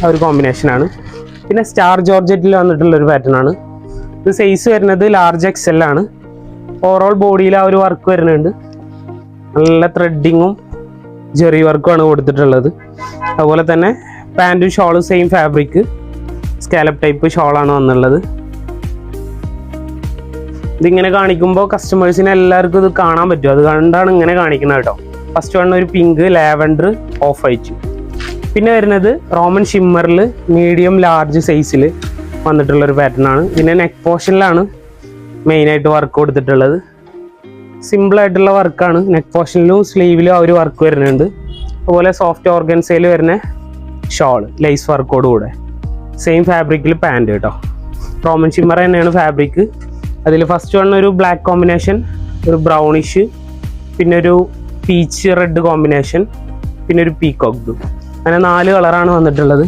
ആ ഒരു കോമ്പിനേഷനാണ്. പിന്നെ സ്റ്റാർ ജോർജറ്റിൽ വന്നിട്ടുള്ളൊരു പാറ്റേൺ ആണ്. ഇത് സൈസ് വരുന്നത് ലാർജ് XL ആണ്. ഓവറോൾ ബോഡിയിൽ ആ ഒരു വർക്ക് വരുന്നുണ്ട്. നല്ല ത്രെഡിങ്ങും ജെറി വർക്കുമാണ് കൊടുത്തിട്ടുള്ളത്. അതുപോലെ തന്നെ പാൻറ്റും ഷോളും സെയിം ഫാബ്രിക് സ്കാലപ്പ് ടൈപ്പ് ഷോളാണ് വന്നുള്ളത്. ഇതിങ്ങനെ കാണിക്കുമ്പോൾ കസ്റ്റമേഴ്സിന് എല്ലാവർക്കും ഇത് കാണാൻ പറ്റും, അത് കണ്ടാണ് ഇങ്ങനെ കാണിക്കുന്നത് കേട്ടോ. ഫസ്റ്റ് വൺ ഒരു പിങ്ക്, ലാവൻഡർ, ഓഫ് വൈറ്റ്. പിന്നെ വരുന്നത് റോമൻ ഷിമ്മറിൽ മീഡിയം ലാർജ് സൈസിൽ വന്നിട്ടുള്ളൊരു പാറ്റേൺ ആണ്. ഇതിൻ്റെ നെക്ക് പോർഷനിലാണ് മെയിനായിട്ട് വർക്ക് കൊടുത്തിട്ടുള്ളത്. സിമ്പിളായിട്ടുള്ള വർക്കാണ്. നെക്ക് പോർഷനിലും സ്ലീവിലും ആ ഒരു വർക്ക് വരുന്നുണ്ട്. അതുപോലെ സോഫ്റ്റ് ഓർഗൻസയിൽ വരുന്ന ഷോള് ലേസ് വർക്കോട് കൂടെ സെയിം ഫാബ്രിക്കിൽ പാൻറ് കേട്ടോ. റോമൻ ഷിമ്മർ തന്നെയാണ് ഫാബ്രിക്. അതിൽ ഫസ്റ്റ് വൺ ഒരു ബ്ലാക്ക് കോമ്പിനേഷൻ, ഒരു ബ്രൗണിഷ്, പിന്നെ ഒരു പീച്ച് റെഡ് കോമ്പിനേഷൻ, പിന്നെ ഒരു പീകോക്ക് ബ്ലൂ. അങ്ങനെ 4 കളറാണ് വന്നിട്ടുള്ളത്.